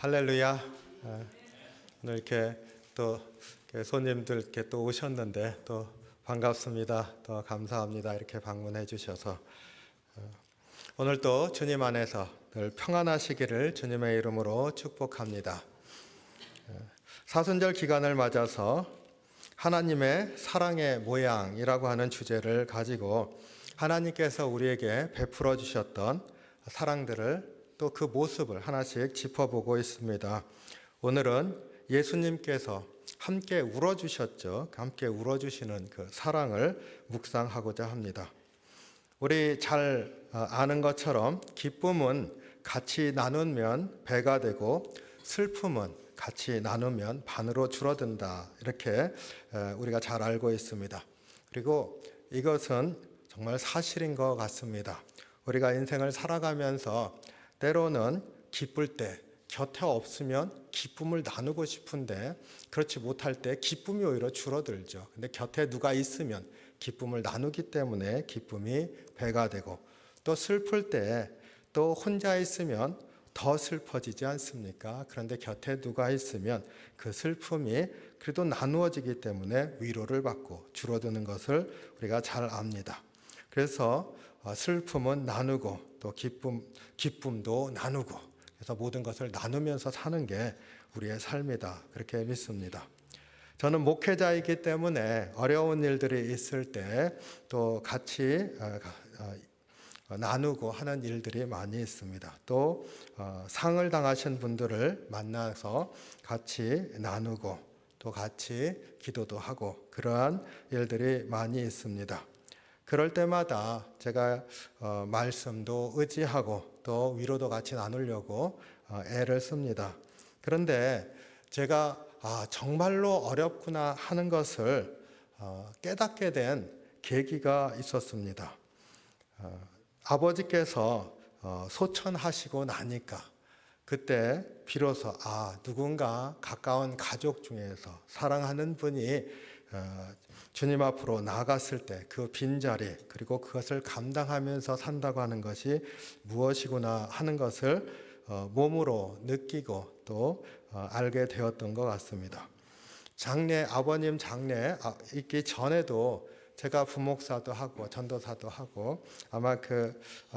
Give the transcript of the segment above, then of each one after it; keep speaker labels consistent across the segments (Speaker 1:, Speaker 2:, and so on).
Speaker 1: 할렐루야. 오늘 이렇게 또 손님들 이렇게 또 오셨는데 또 반갑습니다. 또 감사합니다. 이렇게 방문해 주셔서 오늘 또 주님 안에서 늘 평안하시기를 주님의 이름으로 축복합니다. 사순절 기간을 맞아서 하나님의 사랑의 모양이라고 하는 주제를 가지고 하나님께서 우리에게 베풀어 주셨던 사랑들을 또 그 모습을 하나씩 짚어보고 있습니다. 오늘은 예수님께서 함께 울어주셨죠. 함께 울어주시는 그 사랑을 묵상하고자 합니다. 우리 잘 아는 것처럼 기쁨은 같이 나누면 배가 되고 슬픔은 같이 나누면 반으로 줄어든다. 이렇게 우리가 잘 알고 있습니다. 그리고 이것은 정말 사실인 것 같습니다. 우리가 인생을 살아가면서 때로는 기쁠 때 곁에 없으면 기쁨을 나누고 싶은데 그렇지 못할 때 기쁨이 오히려 줄어들죠. 근데 곁에 누가 있으면 기쁨을 나누기 때문에 기쁨이 배가 되고 또 슬플 때 또 혼자 있으면 더 슬퍼지지 않습니까? 그런데 곁에 누가 있으면 그 슬픔이 그래도 나누어지기 때문에 위로를 받고 줄어드는 것을 우리가 잘 압니다. 그래서 슬픔은 나누고 또 기쁨도 나누고 그래서 모든 것을 나누면서 사는 게 우리의 삶이다. 그렇게 믿습니다. 저는 목회자이기 때문에 어려운 일들이 있을 때 또 같이 나누고 하는 일들이 많이 있습니다. 또 상을 당하신 분들을 만나서 같이 나누고 또 같이 기도도 하고 그러한 일들이 많이 있습니다. 그럴 때마다 제가 말씀도 의지하고 또 위로도 같이 나누려고 애를 씁니다. 그런데 제가 정말로 어렵구나 하는 것을 깨닫게 된 계기가 있었습니다. 아버지께서 소천하시고 나니까 그때 비로소 누군가 가까운 가족 중에서 사랑하는 분이 주님 앞으로 나아갔을 때 그 빈자리 그리고 그것을 감당하면서 산다고 하는 것이 무엇이구나 하는 것을 몸으로 느끼고 또 알게 되었던 것 같습니다. 아버님 장례 있기 전에도 제가 부목사도 하고 전도사도 하고 아마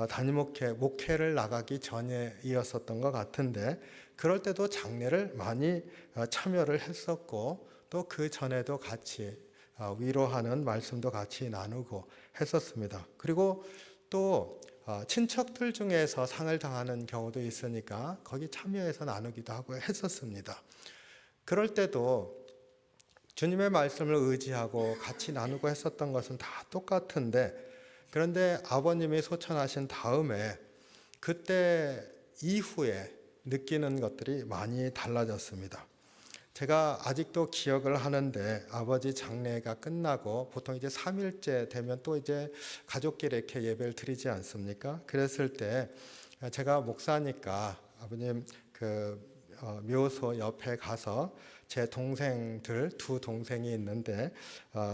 Speaker 1: 담임 목회를 나가기 전에 이었었던 것 같은데 그럴 때도 장례를 많이 참여를 했었고 또 그 전에도 같이 위로하는 말씀도 같이 나누고 했었습니다. 그리고 또 친척들 중에서 상을 당하는 경우도 있으니까 거기 참여해서 나누기도 하고 했었습니다. 그럴 때도 주님의 말씀을 의지하고 같이 나누고 했었던 것은 다 똑같은데 그런데 아버님이 소천하신 다음에 그때 이후에 느끼는 것들이 많이 달라졌습니다. 제가 아직도 기억을 하는데 아버지 장례가 끝나고 보통 이제 3일째 되면 또 이제 가족끼리 이렇게 예배를 드리지 않습니까? 그랬을 때 제가 목사니까 아버님 묘소 옆에 가서 제 동생들 두 동생이 있는데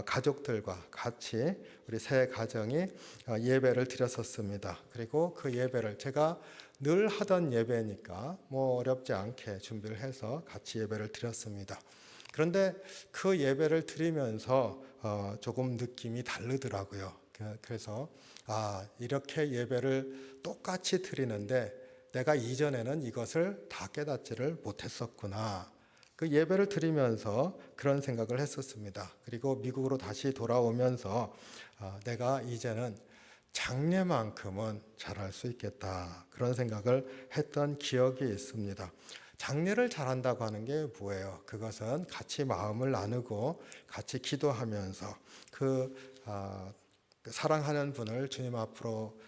Speaker 1: 가족들과 같이 우리 세 가정이 예배를 드렸었습니다. 그리고 그 예배를 제가 늘 하던 예배니까 어렵지 않게 준비를 해서 같이 예배를 드렸습니다. 그런데 그 예배를 드리면서 조금 느낌이 다르더라고요. 그래서 이렇게 예배를 똑같이 드리는데 내가 이전에는 이것을 다 깨닫지를 못했었구나. 그 예배를 드리면서 그런 생각을 했었습니다. 그리고 미국으로 다시 돌아오면서 내가 이제는 장례만큼은 잘할 수 있겠다. 그런 생각을 했던 기억이 있습니다. 장례를 잘한다고 하는 게 뭐예요? 그것은 같이 마음을 나누고 같이 기도하면서 사랑하는 분을 주님 앞으로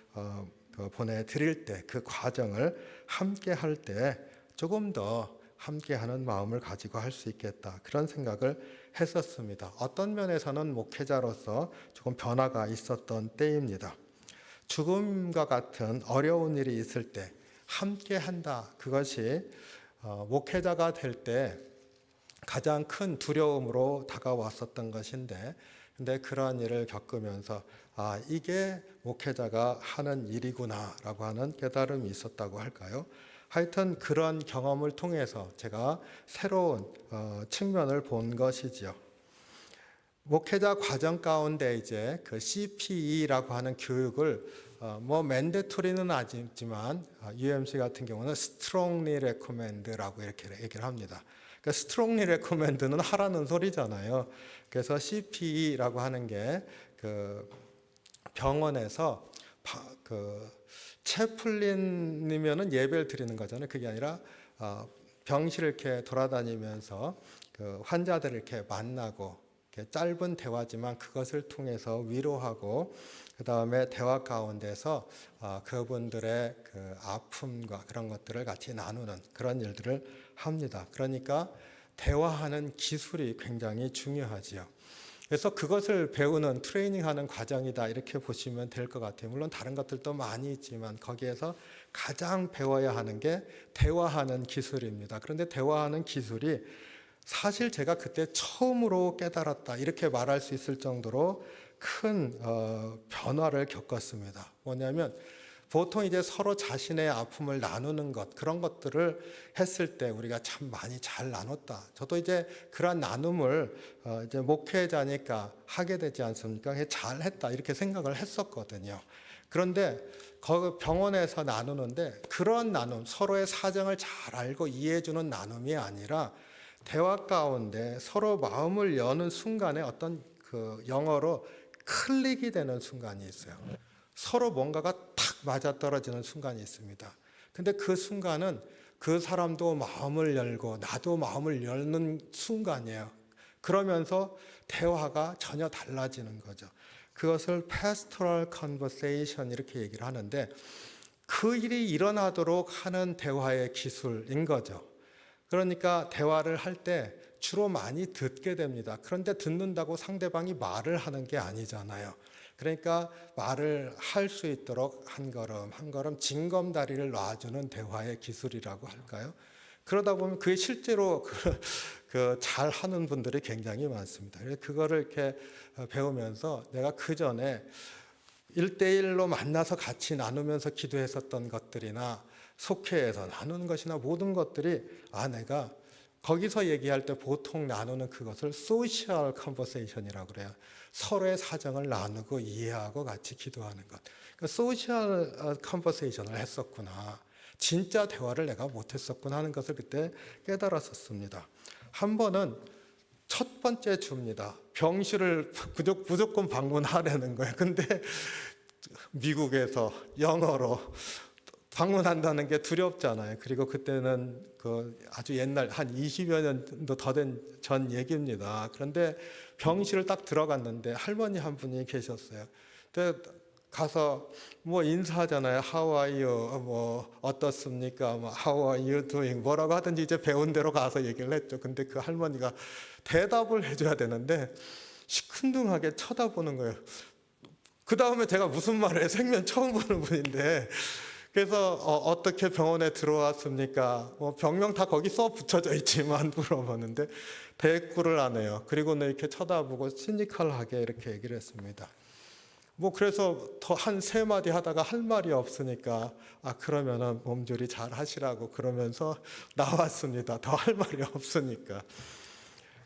Speaker 1: 보내드릴 때 그 과정을 함께 할 때 조금 더 함께하는 마음을 가지고 할 수 있겠다. 그런 생각을 했었습니다. 어떤 면에서는 목회자로서 조금 변화가 있었던 때입니다. 죽음과 같은 어려운 일이 있을 때 함께한다. 그것이 목회자가 될 때 가장 큰 두려움으로 다가왔었던 것인데 근데 그러한 일을 겪으면서 이게 목회자가 하는 일이구나라고 하는 깨달음이 있었다고 할까요? 하여튼 그런 경험을 통해서 제가 새로운 측면을 본 것이지요. 목회자 과정 가운데 이제 그 CPE라고 하는 교육을 뭐 맨데토리는 아니지만 UMC 같은 경우는 strongly recommend라고 이렇게 얘기를 합니다. 그러니까 strongly recommend는 하라는 소리잖아요. 그래서 CPE라고 하는 게 그 병원에서 그 채플린이면은 예배를 드리는 거잖아요. 그게 아니라 병실을 이렇게 돌아다니면서 그 환자들을 이렇게 만나고 이렇게 짧은 대화지만 그것을 통해서 위로하고 그 다음에 대화 가운데서 그분들의 그 아픔과 그런 것들을 같이 나누는 그런 일들을 합니다. 그러니까 대화하는 기술이 굉장히 중요하지요. 그래서 그것을 배우는 트레이닝하는 과정이다 이렇게 보시면 될 것 같아요. 물론 다른 것들도 많이 있지만 거기에서 가장 배워야 하는 게 대화하는 기술입니다. 그런데 대화하는 기술이 사실 제가 그때 처음으로 깨달았다 이렇게 말할 수 있을 정도로 큰 변화를 겪었습니다. 뭐냐면 보통 이제 서로 자신의 아픔을 나누는 것 그런 것들을 했을 때 우리가 참 많이 잘 나눴다. 저도 이제 그런 나눔을 이제 목회자니까 하게 되지 않습니까? 잘 했다 이렇게 생각을 했었거든요. 그런데 그 병원에서 나누는데 그런 나눔 서로의 사정을 잘 알고 이해해주는 나눔이 아니라 대화 가운데 서로 마음을 여는 순간에 어떤 그 영어로 클릭이 되는 순간이 있어요. 서로 뭔가가 탁 맞아떨어지는 순간이 있습니다. 근데 그 순간은 그 사람도 마음을 열고 나도 마음을 열는 순간이에요. 그러면서 대화가 전혀 달라지는 거죠. 그것을 pastoral conversation 이렇게 얘기를 하는데 그 일이 일어나도록 하는 대화의 기술인 거죠. 그러니까 대화를 할 때 주로 많이 듣게 됩니다. 그런데 듣는다고 상대방이 말을 하는 게 아니잖아요. 그러니까 말을 할 수 있도록 한 걸음 한 걸음 징검다리를 놔주는 대화의 기술이라고 할까요? 그러다 보면 그게 실제로 잘 하는 분들이 굉장히 많습니다. 그거를 이렇게 배우면서 내가 그 전에 1대1로 만나서 같이 나누면서 기도했었던 것들이나 속회에서 나누는 것이나 모든 것들이 내가 거기서 얘기할 때 보통 나누는 그것을 소셜 컨버세이션이라고 그래요. 서로의 사정을 나누고 이해하고 같이 기도하는 것. 그러니까 소셜 컨버세이션을 했었구나. 진짜 대화를 내가 못했었구나 하는 것을 그때 깨달았었습니다. 한 번은 첫 번째 주입니다. 병실을 무조건 방문하라는 거예요. 근데 미국에서 영어로 방문한다는 게 두렵잖아요. 그리고 그때는 그 아주 옛날 한 20여 년도 더 된 전 얘기입니다. 그런데 병실을 딱 들어갔는데 할머니 한 분이 계셨어요. 근데 가서 뭐 인사하잖아요. How are you? 뭐 어떻습니까? 뭐 How are you doing? 뭐라고 하든지 이제 배운 대로 가서 얘기를 했죠. 근데 그 할머니가 대답을 해줘야 되는데 시큰둥하게 쳐다보는 거예요. 그 다음에 제가 무슨 말을 해? 생전 처음 보는 분인데 그래서 어떻게 병원에 들어왔습니까? 뭐 병명 다 거기 써 붙여져 있지만 물어보는데 대꾸를 안 해요. 그리고는 이렇게 쳐다보고 시니컬하게 이렇게 얘기를 했습니다. 뭐 그래서 더 한 3마디 하다가 할 말이 없으니까 그러면은 몸조리 잘 하시라고 그러면서 나왔습니다. 더 할 말이 없으니까.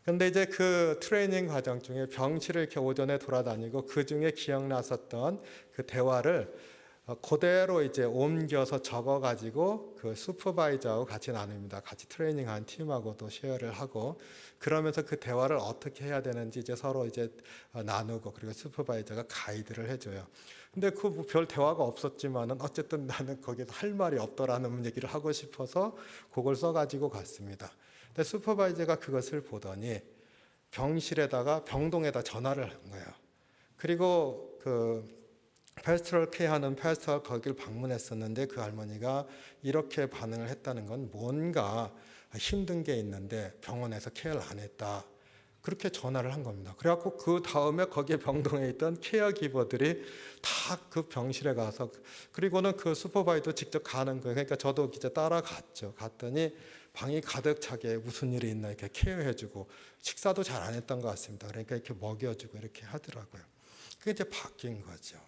Speaker 1: 근데 이제 그 트레이닝 과정 중에 병실을 이렇게 오전에 돌아다니고 그 중에 기억났었던 그 대화를 그대로 이제 옮겨서 적어가지고 그 슈퍼바이저하고 같이 나눕니다. 같이 트레이닝한 팀하고도 쉐어를 하고 그러면서 그 대화를 어떻게 해야 되는지 이제 서로 이제 나누고 그리고 슈퍼바이저가 가이드를 해줘요. 근데 그 별 대화가 없었지만은 어쨌든 나는 거기서 할 말이 없더라는 얘기를 하고 싶어서 그걸 써가지고 갔습니다. 근데 슈퍼바이저가 그것을 보더니 병실에다가 병동에다 전화를 한 거예요. 그리고 그 페스토럴 케어하는 페스토럴 거기를 방문했었는데 그 할머니가 이렇게 반응을 했다는 건 뭔가 힘든 게 있는데 병원에서 케어를 안 했다. 그렇게 전화를 한 겁니다. 그래갖고 그 다음에 거기에 병동에 있던 케어 기버들이 다 그 병실에 가서 그리고는 그 슈퍼바이저 직접 가는 거예요. 그러니까 저도 이제 따라갔죠. 갔더니 방이 가득 차게 무슨 일이 있나 이렇게 케어해주고 식사도 잘 안 했던 것 같습니다. 그러니까 이렇게 먹여주고 이렇게 하더라고요. 그게 이제 바뀐 거죠.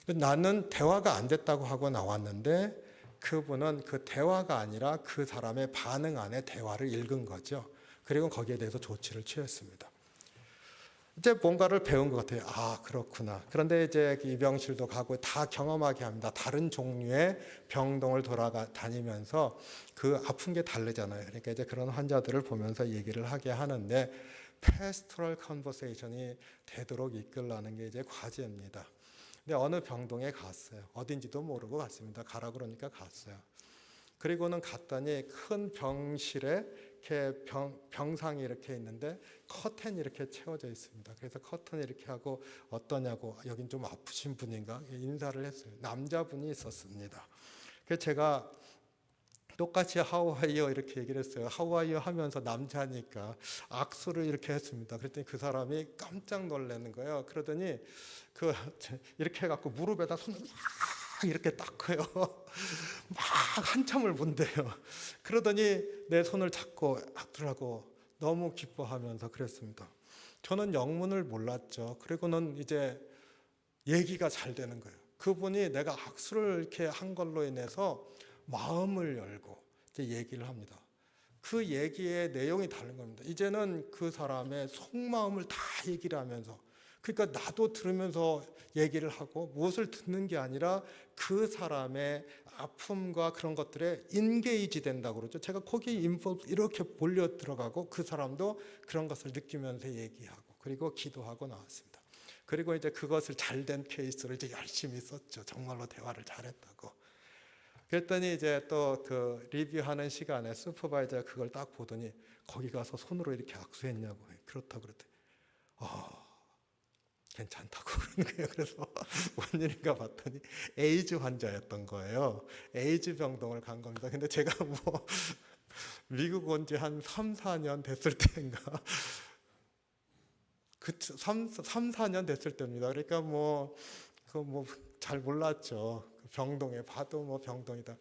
Speaker 1: 나는 대화가 안 됐다고 하고 나왔는데 그분은 그 대화가 아니라 그 사람의 반응 안에 대화를 읽은 거죠. 그리고 거기에 대해서 조치를 취했습니다. 이제 뭔가를 배운 것 같아요. 아, 그렇구나. 그런데 이제 입영실도 가고 다 경험하게 합니다. 다른 종류의 병동을 돌아다니면서 그 아픈 게 다르잖아요. 그러니까 이제 그런 환자들을 보면서 얘기를 하게 하는데 pastoral conversation이 되도록 이끌라는 게 이제 과제입니다. 근데 어느 병동에 갔어요. 어딘지도 모르고 갔습니다. 가라 그러니까 갔어요. 그리고는 갔더니 큰 병실에 이렇게 병상이 이렇게 있는데 커튼이 이렇게 채워져 있습니다. 그래서 커튼 이렇게 하고 어떠냐고, 여긴 좀 아프신 분인가 인사를 했어요. 남자분이 있었습니다. 그래서 제가 똑같이 하와이어 이렇게 얘기를 했어요. 하와이어 하면서 남자니까 악수를 이렇게 했습니다. 그랬더니 그 사람이 깜짝 놀라는 거예요. 그러더니 이렇게 해갖고 무릎에다 손을 막 이렇게 닦아요. 막 한참을 본대요. 그러더니 내 손을 잡고 하더라고. 너무 기뻐하면서 그랬습니다. 저는 영문을 몰랐죠. 그리고는 이제 얘기가 잘 되는 거예요. 그분이 내가 악수를 이렇게 한 걸로 인해서 마음을 열고 이제 얘기를 합니다. 그 얘기의 내용이 다른 겁니다. 이제는 그 사람의 속마음을 다 얘기를 하면서, 그러니까 나도 들으면서 얘기를 하고 무엇을 듣는 게 아니라 그 사람의 아픔과 그런 것들에 인게이지 된다고 그러죠. 제가 거기에 이렇게 몰려 들어가고 그 사람도 그런 것을 느끼면서 얘기하고 그리고 기도하고 나왔습니다. 그리고 이제 그것을 잘된 케이스로 이제 열심히 썼죠. 정말로 대화를 잘했다고. 그랬더니 이제 또 그 리뷰하는 시간에 슈퍼바이저가 그걸 딱 보더니 거기 가서 손으로 이렇게 악수했냐고. 그렇다고 그랬더니 괜찮다고 그러는 거예요. 그래서 원인인가 봤더니 에이즈 환자였던 거예요. 에이즈 병동을 간 겁니다. 근데 제가 뭐 미국 온 지 한 3, 4년 됐을 때인가, 3, 4년 됐을 때입니다. 그러니까 잘 몰랐죠. 병동에 봐도 뭐 병동이다.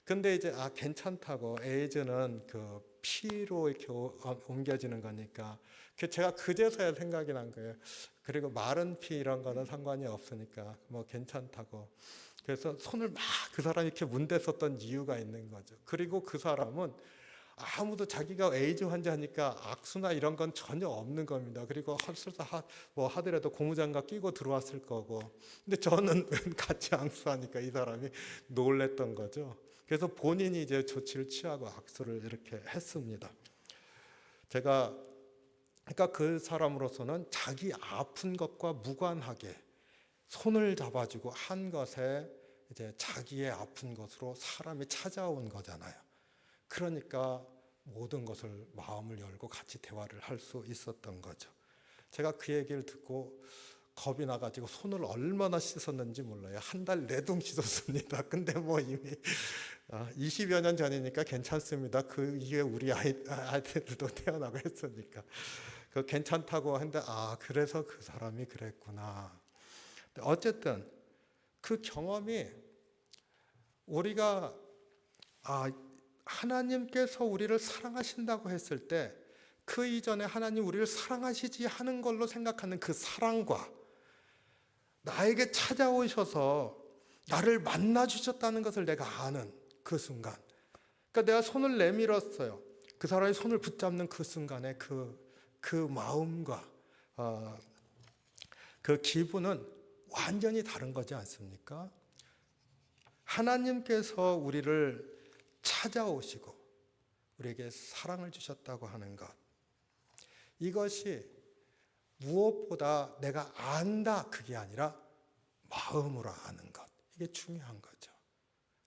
Speaker 1: 근데 이제 괜찮다고, 에이즈는 그 피로 이렇게 옮겨지는 거니까. 제가 그제서야 생각이 난 거예요. 그리고 마른 피 이런 거는 상관이 없으니까 뭐 괜찮다고. 그래서 손을 막 그 사람이 이렇게 문댔었던 이유가 있는 거죠. 그리고 그 사람은 아무도 자기가 에이즈 환자니까 악수나 이런 건 전혀 없는 겁니다. 그리고 하더라도 고무장갑 끼고 들어왔을 거고. 근데 저는 같이 악수하니까 이 사람이 놀랬던 거죠. 그래서 본인이 이제 조치를 취하고 악수를 이렇게 했습니다. 그러니까 그 사람으로서는 자기 아픈 것과 무관하게 손을 잡아주고 한 것에 이제 자기의 아픈 것으로 사람이 찾아온 거잖아요. 그러니까 모든 것을 마음을 열고 같이 대화를 할 수 있었던 거죠. 제가 그 얘기를 듣고 겁이 나가지고 손을 얼마나 씻었는지 몰라요. 한 달 내동 씻었습니다. 근데 뭐 이미 20여 년 전이니까 괜찮습니다. 그 이후에 우리 아이들도 태어나고 했으니까. 그 괜찮다고 했는데 그래서 그 사람이 그랬구나. 어쨌든 그 경험이 우리가 하나님께서 우리를 사랑하신다고 했을 때 그 이전에 하나님 우리를 사랑하시지 하는 걸로 생각하는 그 사랑과 나에게 찾아오셔서 나를 만나 주셨다는 것을 내가 아는 그 순간, 그러니까 내가 손을 내밀었어요. 그 사람의 손을 붙잡는 그 순간에 그 마음과 그 기분은 완전히 다른 거지 않습니까? 하나님께서 우리를 찾아오시고 우리에게 사랑을 주셨다고 하는 것, 이것이 무엇보다 내가 안다 그게 아니라 마음으로 아는 것, 이게 중요한 거죠.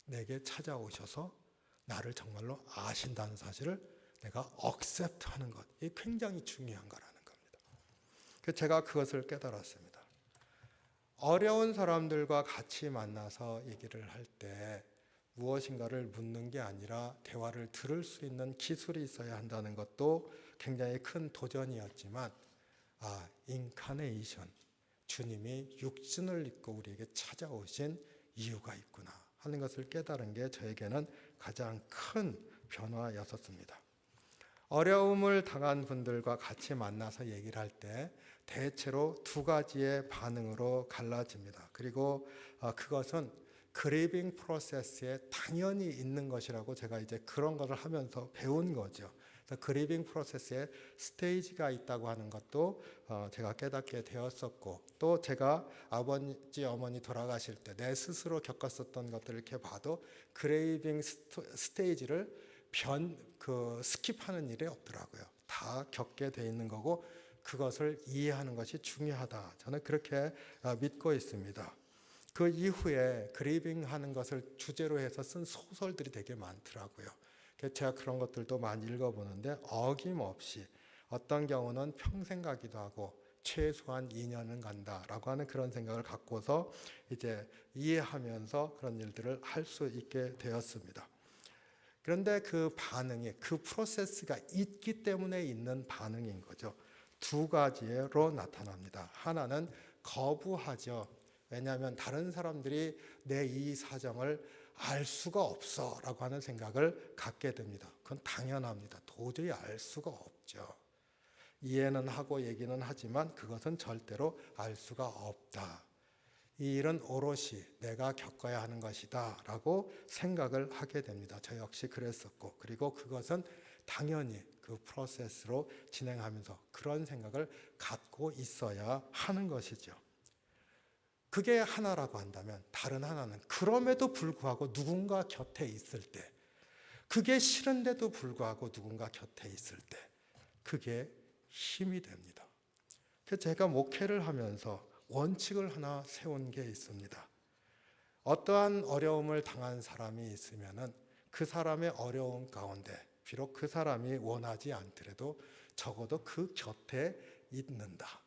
Speaker 1: 내게 찾아오셔서 나를 정말로 아신다는 사실을 내가 accept하는 것, 이게 굉장히 중요한 거라는 겁니다. 그래서 제가 그것을 깨달았습니다. 어려운 사람들과 같이 만나서 얘기를 할 때 무엇인가를 묻는 게 아니라 대화를 들을 수 있는 기술이 있어야 한다는 것도 굉장히 큰 도전이었지만 인카네이션, 주님이 육신을 입고 우리에게 찾아오신 이유가 있구나 하는 것을 깨달은 게 저에게는 가장 큰 변화였었습니다. 어려움을 당한 분들과 같이 만나서 얘기를 할 때 대체로 두 가지의 반응으로 갈라집니다. 그리고 그것은 그레이빙 프로세스에 당연히 있는 것이라고 제가 이제 그런 것을 하면서 배운 거죠. 그래서 그레이빙 프로세스에 스테이지가 있다고 하는 것도 제가 깨닫게 되었었고, 또 제가 아버지 어머니 돌아가실 때 내 스스로 겪었었던 것들을 이렇게 봐도 그레이빙 스테이지를 스킵하는 일이 없더라고요. 다 겪게 돼 있는 거고 그것을 이해하는 것이 중요하다. 저는 그렇게 믿고 있습니다. 그 이후에 그레이빙 하는 것을 주제로 해서 쓴 소설들이 되게 많더라고요. 제가 그런 것들도 많이 읽어보는데 어김없이 어떤 경우는 평생 가기도 하고 최소한 2년은 간다라고 하는 그런 생각을 갖고서 이제 이해하면서 그런 일들을 할 수 있게 되었습니다. 그런데 그 반응이, 그 프로세스가 있기 때문에 있는 반응인 거죠. 두 가지로 나타납니다. 하나는 거부하죠. 왜냐하면 다른 사람들이 내 이 사정을 알 수가 없어 라고 하는 생각을 갖게 됩니다. 그건 당연합니다. 도저히 알 수가 없죠. 이해는 하고 얘기는 하지만 그것은 절대로 알 수가 없다. 이 일은 오롯이 내가 겪어야 하는 것이다 라고 생각을 하게 됩니다. 저 역시 그랬었고, 그리고 그것은 당연히 그 프로세스로 진행하면서 그런 생각을 갖고 있어야 하는 것이죠. 그게 하나라고 한다면 다른 하나는 그럼에도 불구하고 누군가 곁에 있을 때, 그게 싫은데도 불구하고 누군가 곁에 있을 때 그게 힘이 됩니다. 그래서 제가 목회를 하면서 원칙을 하나 세운 게 있습니다. 어떠한 어려움을 당한 사람이 있으면은 그 사람의 어려움 가운데 비록 그 사람이 원하지 않더라도 적어도 그 곁에 있는다.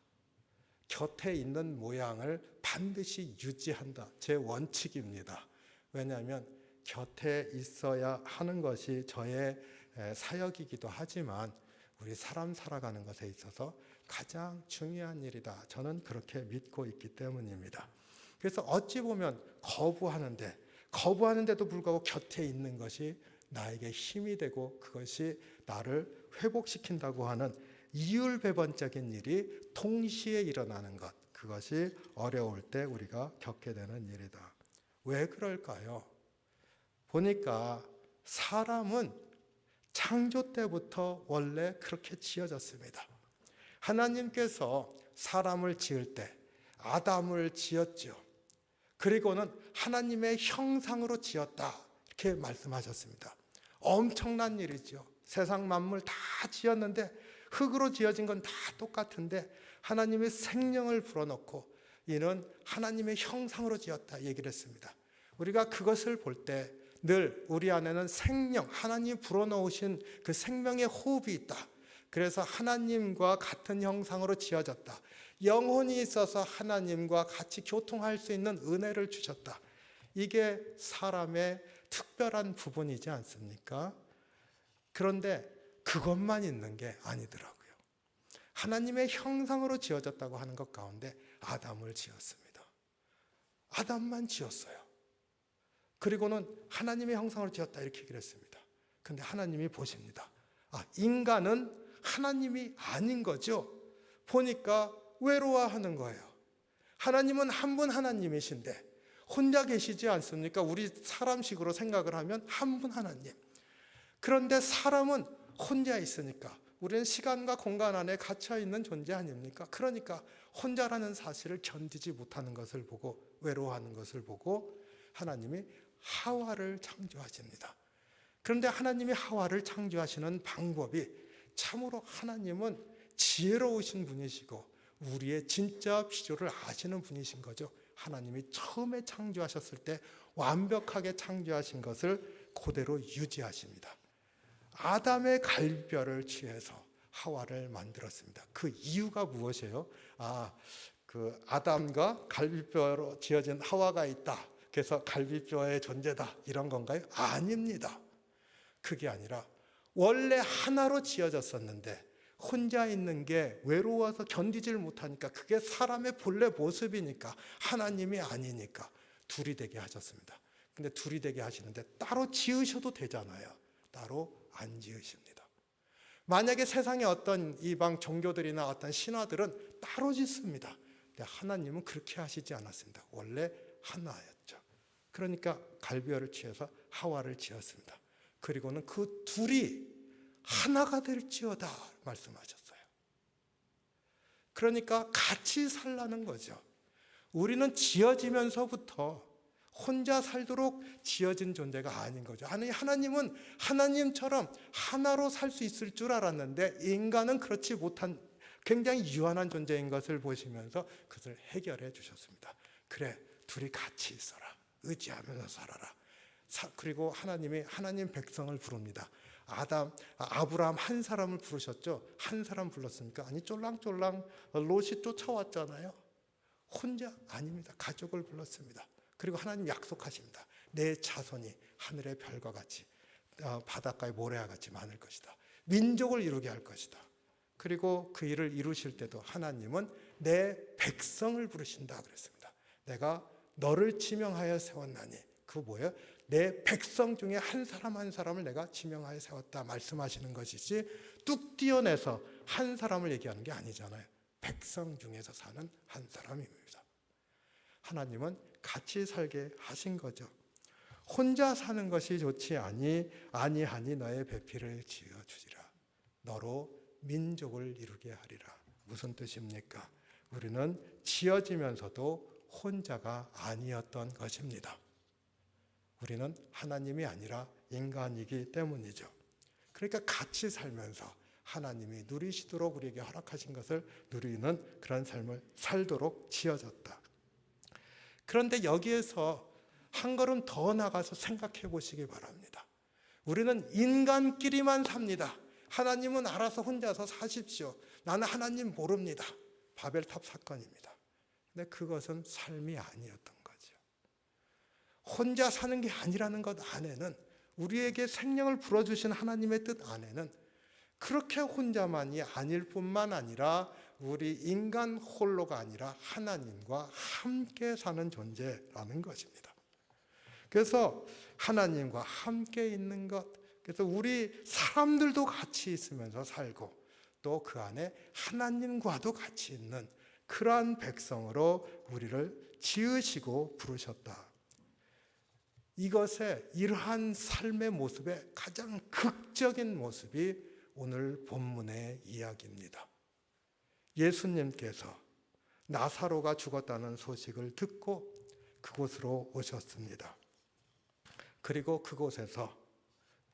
Speaker 1: 곁에 있는 모양을 반드시 유지한다. 제 원칙입니다. 왜냐하면 곁에 있어야 하는 것이 저의 사역이기도 하지만 우리 사람 살아가는 것에 있어서 가장 중요한 일이다. 저는 그렇게 믿고 있기 때문입니다. 그래서 어찌 보면 거부하는데도 불구하고 곁에 있는 것이 나에게 힘이 되고 그것이 나를 회복시킨다고 하는 이율배반적인 일이 동시에 일어나는 것, 그것이 어려울 때 우리가 겪게 되는 일이다. 왜 그럴까요? 보니까 사람은 창조 때부터 원래 그렇게 지어졌습니다. 하나님께서 사람을 지을 때 아담을 지었죠. 그리고는 하나님의 형상으로 지었다 이렇게 말씀하셨습니다. 엄청난 일이죠. 세상 만물 다 지었는데 흙으로 지어진 건 다 똑같은데 하나님의 생명을 불어넣고 이는 하나님의 형상으로 지었다 얘기를 했습니다. 우리가 그것을 볼 때 늘 우리 안에는 생명, 하나님 불어넣으신 그 생명의 호흡이 있다. 그래서 하나님과 같은 형상으로 지어졌다. 영혼이 있어서 하나님과 같이 교통할 수 있는 은혜를 주셨다. 이게 사람의 특별한 부분이지 않습니까? 그런데 그것만 있는 게 아니더라고요. 하나님의 형상으로 지어졌다고 하는 것 가운데 아담을 지었습니다. 아담만 지었어요. 그리고는 하나님의 형상으로 지었다 이렇게 얘기를 했습니다. 그런데 하나님이 보십니다. 인간은 하나님이 아닌 거죠. 보니까 외로워하는 거예요. 하나님은 한 분 하나님이신데 혼자 계시지 않습니까? 우리 사람식으로 생각을 하면 한 분 하나님. 그런데 사람은 혼자 있으니까 우리는 시간과 공간 안에 갇혀 있는 존재 아닙니까? 그러니까 혼자라는 사실을 견디지 못하는 것을 보고 외로워하는 것을 보고 하나님이 하와를 창조하십니다. 그런데 하나님이 하와를 창조하시는 방법이 참으로 하나님은 지혜로우신 분이시고 우리의 진짜 필요를 아시는 분이신 거죠. 하나님이 처음에 창조하셨을 때 완벽하게 창조하신 것을 그대로 유지하십니다. 아담의 갈비뼈를 취해서 하와를 만들었습니다. 그 이유가 무엇이에요? 그 아담과 갈비뼈로 지어진 하와가 있다. 그래서 갈비뼈의 존재다. 이런 건가요? 아닙니다. 그게 아니라 원래 하나로 지어졌었는데 혼자 있는 게 외로워서 견디질 못하니까 그게 사람의 본래 모습이니까 하나님이 아니니까 둘이 되게 하셨습니다. 근데 둘이 되게 하시는데 따로 지으셔도 되잖아요. 따로 안 지으십니다. 만약에 세상에 어떤 이방 종교들이나 어떤 신화들은 따로 짓습니다. 근데 하나님은 그렇게 하시지 않았습니다. 원래 하나였죠. 그러니까 갈비뼈를 취해서 하와를 지었습니다. 그리고는 그 둘이 하나가 될지어다 말씀하셨어요. 그러니까 같이 살라는 거죠. 우리는 지어지면서부터 혼자 살도록 지어진 존재가 아닌 거죠. 아니, 하나님은 하나님처럼 하나로 살 수 있을 줄 알았는데 인간은 그렇지 못한 굉장히 유한한 존재인 것을 보시면서 그것을 해결해 주셨습니다. 그래, 둘이 같이 있어라. 의지하면서 살아라. 그리고 하나님이 하나님 백성을 부릅니다. 아브라함 한 사람을 부르셨죠. 한 사람 불렀습니까? 아니, 쫄랑쫄랑 롯이 쫓아왔잖아요. 혼자 아닙니다. 가족을 불렀습니다. 그리고 하나님 약속하십니다. 내 자손이 하늘의 별과 같이 바닷가의 모래와 같이 많을 것이다. 민족을 이루게 할 것이다. 그리고 그 일을 이루실 때도 하나님은 내 백성을 부르신다 그랬습니다. 내가 너를 지명하여 세웠나니, 그 뭐예요? 내 백성 중에 한 사람 한 사람을 내가 지명하여 세웠다 말씀하시는 것이지, 뚝 띄어내서 한 사람을 얘기하는 게 아니잖아요. 백성 중에서 사는 한 사람입니다. 하나님은 같이 살게 하신 거죠. 혼자 사는 것이 좋지 아니하니 너의 배필을 지어주리라. 너로 민족을 이루게 하리라. 무슨 뜻입니까? 우리는 지어지면서도 혼자가 아니었던 것입니다. 우리는 하나님이 아니라 인간이기 때문이죠. 그러니까 같이 살면서 하나님이 누리시도록 우리에게 허락하신 것을 누리는 그런 삶을 살도록 지어졌다. 그런데 여기에서 한 걸음 더 나가서 생각해 보시기 바랍니다. 우리는 인간끼리만 삽니다. 하나님은 알아서 혼자서 사십시오. 나는 하나님 모릅니다. 바벨탑 사건입니다. 근데 그것은 삶이 아니었던 거죠. 혼자 사는 게 아니라는 것 안에는, 우리에게 생명을 불어주신 하나님의 뜻 안에는 그렇게 혼자만이 아닐 뿐만 아니라 우리 인간 홀로가 아니라 하나님과 함께 사는 존재라는 것입니다. 그래서 하나님과 함께 있는 것, 그래서 우리 사람들도 같이 있으면서 살고 또 그 안에 하나님과도 같이 있는 그러한 백성으로 우리를 지으시고 부르셨다. 이것의 이러한 삶의 모습의 가장 극적인 모습이 오늘 본문의 이야기입니다. 예수님께서 나사로가 죽었다는 소식을 듣고 그곳으로 오셨습니다. 그리고 그곳에서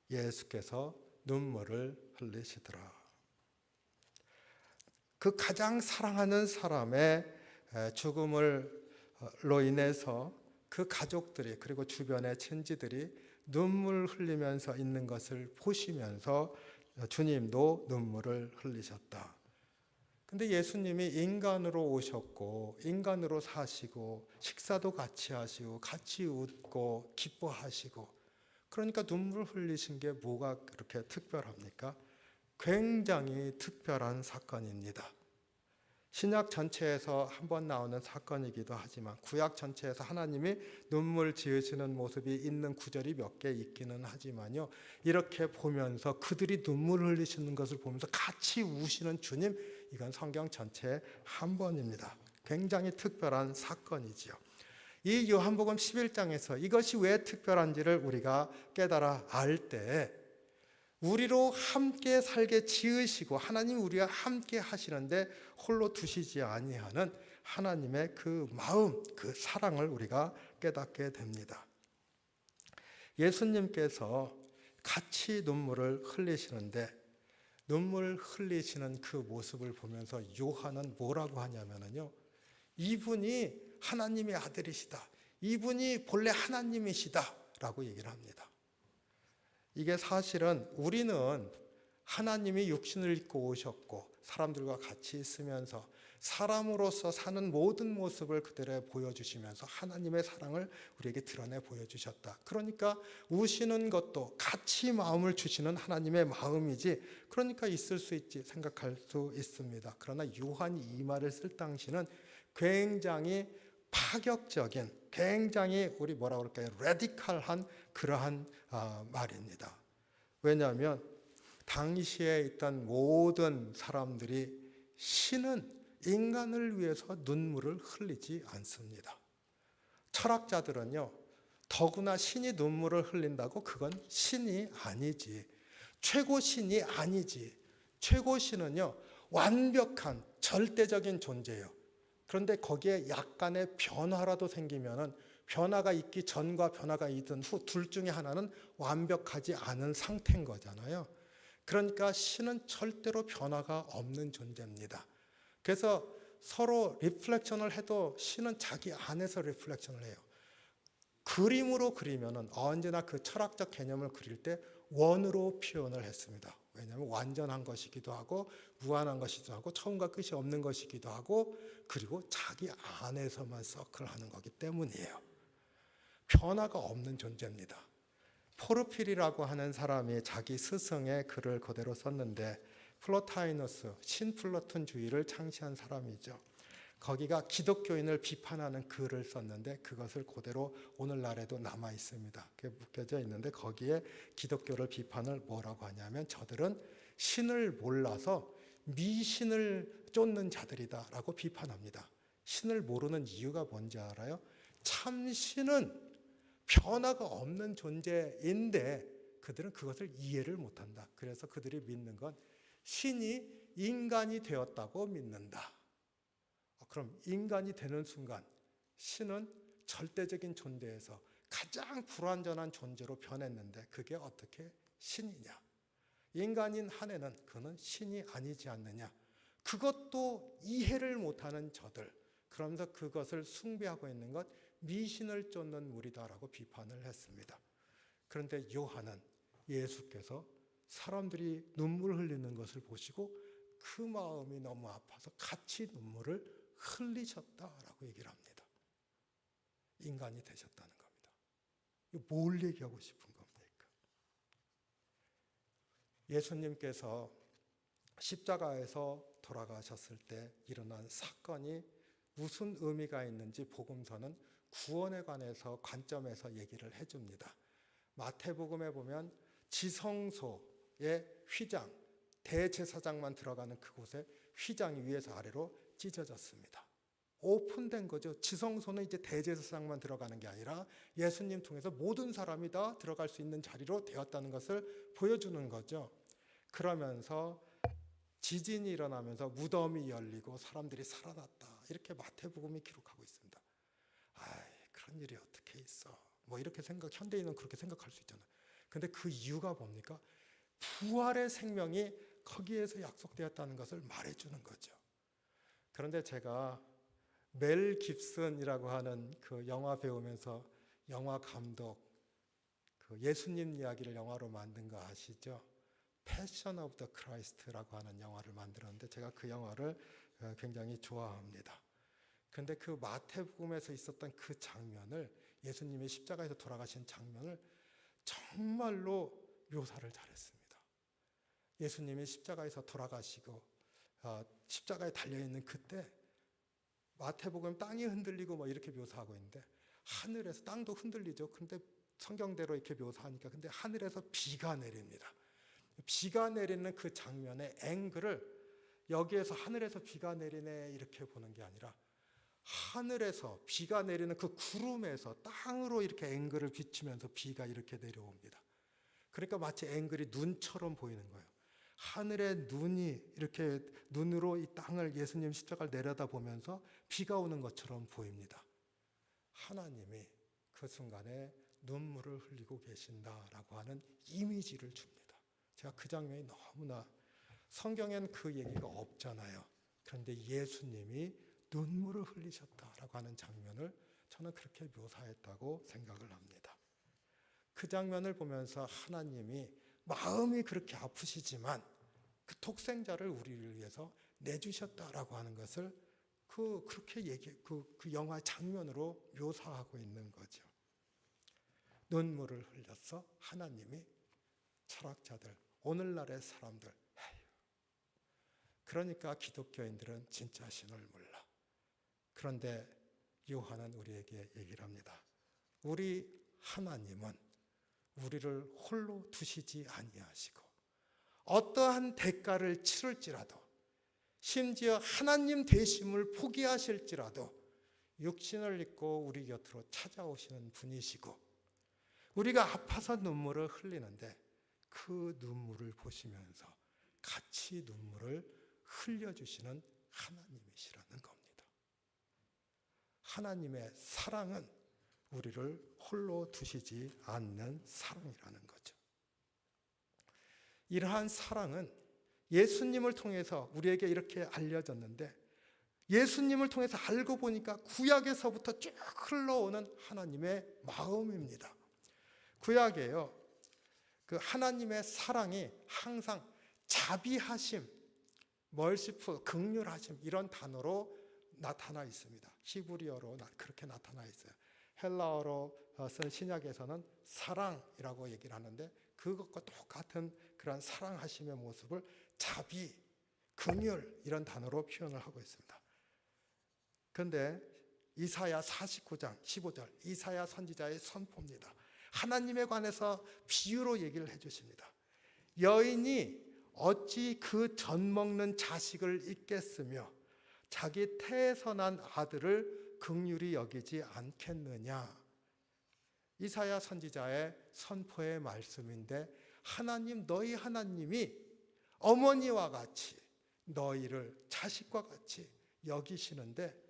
Speaker 1: 예수께서 눈물을 흘리시더라. 그 가장 사랑하는 사람의 죽음으로 인해서 그 가족들이, 그리고 주변의 친지들이 눈물 흘리면서 있는 것을 보시면서 주님도 눈물을 흘리셨다. 근데 예수님이 인간으로 오셨고 인간으로 사시고 식사도 같이 하시고 같이 웃고 기뻐하시고, 그러니까 눈물 흘리신 게 뭐가 그렇게 특별합니까? 굉장히 특별한 사건입니다. 신약 전체에서 한번 나오는 사건이기도 하지만 구약 전체에서 하나님이 눈물 지으시는 모습이 있는 구절이 몇 개 있기는 하지만요, 이렇게 보면서 그들이 눈물 흘리시는 것을 보면서 같이 우시는 주님, 이건 성경 전체에 한 번입니다. 굉장히 특별한 사건이지요. 이 요한복음 11장에서 이것이 왜 특별한지를 우리가 깨달아 알 때, 우리로 함께 살게 지으시고 하나님 우리와 함께 하시는데 홀로 두시지 아니하는 하나님의 그 마음, 그 사랑을 우리가 깨닫게 됩니다. 예수님께서 같이 눈물을 흘리시는데, 눈물 흘리시는 그 모습을 보면서 요한은 뭐라고 하냐면요, 이분이 하나님의 아들이시다, 이분이 본래 하나님이시다 라고 얘기를 합니다. 이게 사실은 우리는 하나님이 육신을 입고 오셨고 사람들과 같이 있으면서 사람으로서 사는 모든 모습을 그대로 보여주시면서 하나님의 사랑을 우리에게 드러내 보여주셨다. 그러니까 우시는 것도 같이 마음을 주시는 하나님의 마음이지, 그러니까 있을 수 있지 생각할 수 있습니다. 그러나 요한이 이 말을 쓸 당시는 굉장히 파격적인, 굉장히 우리 뭐라 그럴까요? 레디컬한 그러한 말입니다. 왜냐하면 당시에 있던 모든 사람들이 신은 인간을 위해서 눈물을 흘리지 않습니다. 철학자들은요, 더구나 신이 눈물을 흘린다고 그건 신이 아니지. 최고 신이 아니지. 최고 신은요, 완벽한 절대적인 존재예요. 그런데 거기에 약간의 변화라도 생기면은 변화가 있기 전과 변화가 있던 후 둘 중에 하나는 완벽하지 않은 상태인 거잖아요. 그러니까 신은 절대로 변화가 없는 존재입니다. 그래서 서로 리플렉션을 해도 신은 자기 안에서 리플렉션을 해요. 그림으로 그리면은 언제나 그 철학적 개념을 그릴 때 원으로 표현을 했습니다. 왜냐하면 완전한 것이기도 하고 무한한 것이기도 하고 처음과 끝이 없는 것이기도 하고 그리고 자기 안에서만 서클을 하는 거기 때문이에요. 변화가 없는 존재입니다. 포르필이라고 하는 사람이 자기 스승의 글을 그대로 썼는데 플로타이너스, 신플라톤주의를 창시한 사람이죠. 거기가 기독교인을 비판하는 글을 썼는데 그것을 그대로 오늘날에도 남아 있습니다. 그게 묶여져 있는데 거기에 기독교를 비판을 뭐라고 하냐면 저들은 신을 몰라서 미신을 쫓는 자들이다라고 비판합니다. 신을 모르는 이유가 뭔지 알아요? 참신은 변화가 없는 존재인데 그들은 그것을 이해를 못한다. 그래서 그들이 믿는 건 신이 인간이 되었다고 믿는다. 그럼 인간이 되는 순간 신은 절대적인 존재에서 가장 불완전한 존재로 변했는데 그게 어떻게 신이냐? 인간인 한에는 그는 신이 아니지 않느냐? 그것도 이해를 못하는 저들, 그러면서 그것을 숭배하고 있는 것 미신을 쫓는 무리다라고 비판을 했습니다. 그런데 요한은 예수께서 사람들이 눈물 흘리는 것을 보시고 그 마음이 너무 아파서 같이 눈물을 흘리셨다라고 얘기를 합니다. 인간이 되셨다는 겁니다. 이거 뭘 얘기하고 싶은 겁니까? 예수님께서 십자가에서 돌아가셨을 때 일어난 사건이 무슨 의미가 있는지 복음서는 구원에 관해서 관점에서 얘기를 해줍니다. 마태복음에 보면 지성소의 휘장, 대제사장만 들어가는 그곳에 휘장이 위에서 아래로 찢어졌습니다. 오픈된 거죠. 지성소는 이제 대제사장만 들어가는 게 아니라 예수님 통해서 모든 사람이 다 들어갈 수 있는 자리로 되었다는 것을 보여주는 거죠. 그러면서 지진이 일어나면서 무덤이 열리고 사람들이 살아났다. 이렇게 마태복음이 기록하고 있습니다. 그런 일이 어떻게 있어? 뭐 이렇게 현대인은 그렇게 생각할 수 있잖아요. 근데 그 이유가 뭡니까? 부활의 생명이 거기에서 약속되었다는 것을 말해주는 거죠. 그런데 제가 멜 깁슨이라고 하는 그 영화 배우면서 영화 감독, 그 예수님 이야기를 영화로 만든 거 아시죠? 패션 오브 더 크라이스트라고 하는 영화를 만들었는데 제가 그 영화를 굉장히 좋아합니다. 근데 그 마태복음에서 있었던 그 장면을 예수님이 십자가에서 돌아가신 장면을 정말로 묘사를 잘했습니다. 예수님이 십자가에서 돌아가시고 십자가에 달려있는 그때 마태복음 땅이 흔들리고 뭐 이렇게 묘사하고 있는데 하늘에서 땅도 흔들리죠. 근데 성경대로 이렇게 묘사하니까 근데 하늘에서 비가 내립니다. 비가 내리는 그 장면의 앵글을 여기에서 하늘에서 비가 내리네 이렇게 보는 게 아니라 하늘에서 비가 내리는 그 구름에서 땅으로 이렇게 앵글을 비추면서 비가 이렇게 내려옵니다. 그러니까 마치 앵글이 눈처럼 보이는 거예요. 하늘의 눈이 이렇게 눈으로 이 땅을 예수님 십자가를 내려다보면서 비가 오는 것처럼 보입니다. 하나님이 그 순간에 눈물을 흘리고 계신다라고 하는 이미지를 줍니다. 제가 그 장면이 너무나 성경엔 그 얘기가 없잖아요. 그런데 예수님이 눈물을 흘리셨다라고 하는 장면을 저는 그렇게 묘사했다고 생각을 합니다. 그 장면을 보면서 하나님이 마음이 그렇게 아프시지만 그 독생자를 우리를 위해서 내주셨다라고 하는 것을 그렇게 그 영화의 장면으로 묘사하고 있는 거죠. 눈물을 흘려서 하나님이 철학자들, 오늘날의 사람들, 그러니까 기독교인들은 진짜 신을 몰라. 그런데 요한은 우리에게 얘기를 합니다. 우리 하나님은 우리를 홀로 두시지 아니하시고 어떠한 대가를 치를지라도 심지어 하나님 되심을 포기하실지라도 육신을 입고 우리 곁으로 찾아오시는 분이시고 우리가 아파서 눈물을 흘리는데 그 눈물을 보시면서 같이 눈물을 흘려주시는 하나님이시라는 겁니다. 하나님의 사랑은 우리를 홀로 두시지 않는 사랑이라는 거죠. 이러한 사랑은 예수님을 통해서 우리에게 이렇게 알려졌는데, 예수님을 통해서 알고 보니까 구약에서부터 쭉 흘러오는 하나님의 마음입니다. 구약에요, 그 하나님의 사랑이 항상 자비하심, 멀시풀, 긍휼하심 이런 단어로 나타나 있습니다. 히브리어로 그렇게 나타나 있어요. 헬라어로 쓴 신약에서는 사랑이라고 얘기를 하는데, 그것과 똑같은 그런 사랑하심의 모습을 자비, 긍휼 이런 단어로 표현을 하고 있습니다. 그런데 이사야 49장 15절 이사야 선지자의 선포입니다. 하나님에 관해서 비유로 얘기를 해주십니다. 여인이 어찌 그 젖 먹는 자식을 잊겠으며 자기 태에서 난 아들을 긍휼히 여기지 않겠느냐. 이사야 선지자의 선포의 말씀인데, 하나님, 너희 하나님이 어머니와 같이 너희를 자식과 같이 여기시는데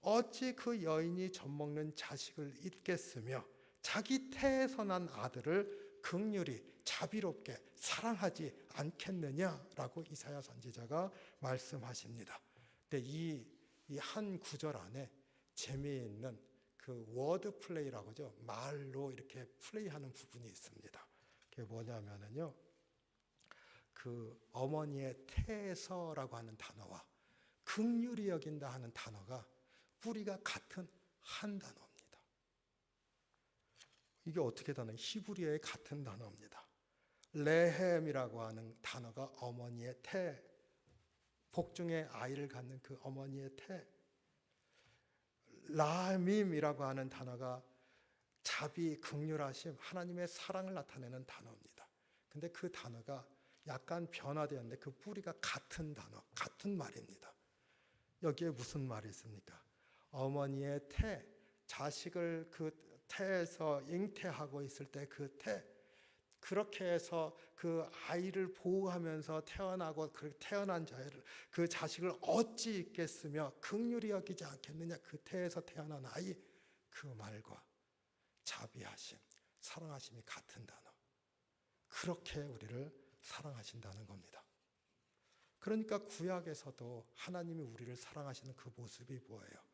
Speaker 1: 어찌 그 여인이 젖 먹는 자식을 잊겠으며 자기 태에서 난 아들을 긍휼히 자비롭게 사랑하지 않겠느냐라고 이사야 선지자가 말씀하십니다. 근데 이 한 구절 안에 재미있는 그 워드 플레이라고 하죠. 말로 이렇게 플레이하는 부분이 있습니다. 그게 뭐냐면요, 그 어머니의 태에서라고 하는 단어와 긍휼히 여긴다 하는 단어가 뿌리가 같은 한 단어입니다. 이게 어떻게 다른 히브리어의 같은 단어입니다. 레헴이라고 하는 단어가 어머니의 태, 복중의 아이를 갖는 그 어머니의 태, 라밈이라고 하는 단어가 자비, 긍휼하심, 하나님의 사랑을 나타내는 단어입니다. 근데 그 단어가 약간 변화되었는데 그 뿌리가 같은 단어, 같은 말입니다. 여기에 무슨 말이 있습니까? 어머니의 태, 자식을 그 태에서 잉태하고 있을 때 그 태, 그렇게 해서 그 아이를 보호하면서 태어나고 그렇게 태어난 자를, 그 자식을 어찌 잊겠으며 긍휼히 여기지 않겠느냐. 그 태에서 태어난 아이, 그 말과 자비하심, 사랑하심이 같은 단어. 그렇게 우리를 사랑하신다는 겁니다. 그러니까 구약에서도 하나님이 우리를 사랑하시는 그 모습이 뭐예요?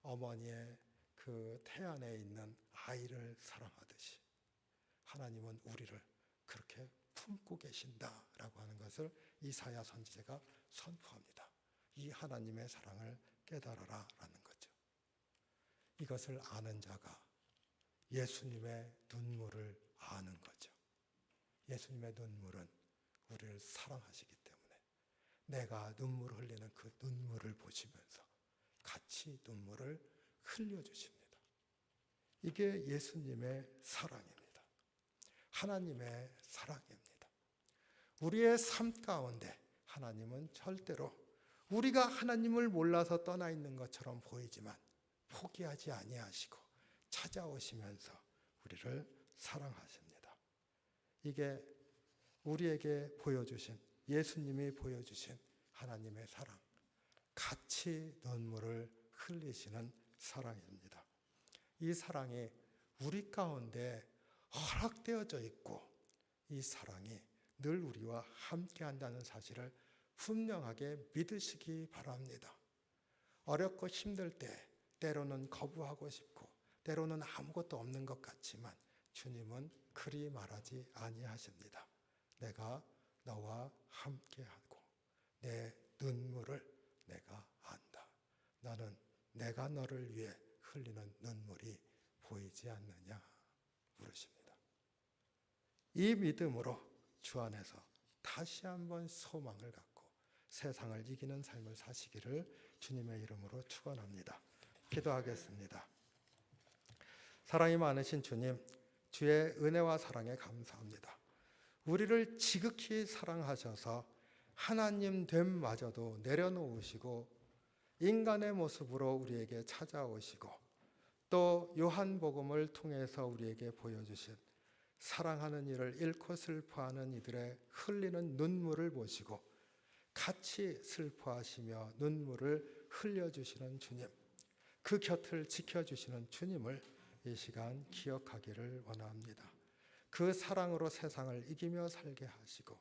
Speaker 1: 어머니의 그 태 안에 있는 아이를 사랑하듯이 하나님은 우리를 그렇게 품고 계신다라고 하는 것을 이사야 선지자가 선포합니다. 이 하나님의 사랑을 깨달아라 라는 거죠. 이것을 아는 자가 예수님의 눈물을 아는 거죠. 예수님의 눈물은 우리를 사랑하시기 때문에 내가 눈물을 흘리는 그 눈물을 보시면서 같이 눈물을 흘려주십니다. 이게 예수님의 사랑입니다. 하나님의 사랑입니다. 우리의 삶 가운데 하나님은 절대로 우리가 하나님을 몰라서 떠나 있는 것처럼 보이지만 포기하지 아니하시고 찾아오시면서 우리를 사랑하십니다. 이게 우리에게 보여주신, 예수님이 보여주신 하나님의 사랑, 같이 눈물을 흘리시는 사랑입니다. 이 사랑이 우리 가운데 허락되어져 있고 이 사랑이 늘 우리와 함께 한다는 사실을 분명하게 믿으시기 바랍니다. 어렵고 힘들 때 때로는 거부하고 싶고 때로는 아무것도 없는 것 같지만 주님은 그리 말하지 아니하십니다. 내가 너와 함께하고 내 눈물을 내가 안다. 나는 내가 너를 위해 흘리는 눈물이 보이지 않느냐 물으십니다. 이 믿음으로 주 안에서 다시 한번 소망을 갖고 세상을 이기는 삶을 사시기를 주님의 이름으로 축원합니다. 기도하겠습니다. 사랑이 많으신 주님, 주의 은혜와 사랑에 감사합니다. 우리를 지극히 사랑하셔서 하나님 됨마저도 내려놓으시고 인간의 모습으로 우리에게 찾아오시고 또 요한복음을 통해서 우리에게 보여주신 사랑하는 이를 잃고 슬퍼하는 이들의 흘리는 눈물을 보시고 같이 슬퍼하시며 눈물을 흘려주시는 주님, 그 곁을 지켜주시는 주님을 이 시간 기억하기를 원합니다. 그 사랑으로 세상을 이기며 살게 하시고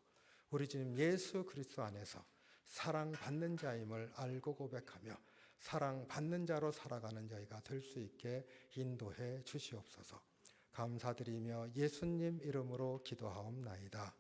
Speaker 1: 우리 주님 예수 그리스도 안에서 사랑받는 자임을 알고 고백하며 사랑받는 자로 살아가는 저희가 될 수 있게 인도해 주시옵소서. 감사드리며 예수님 이름으로 기도하옵나이다.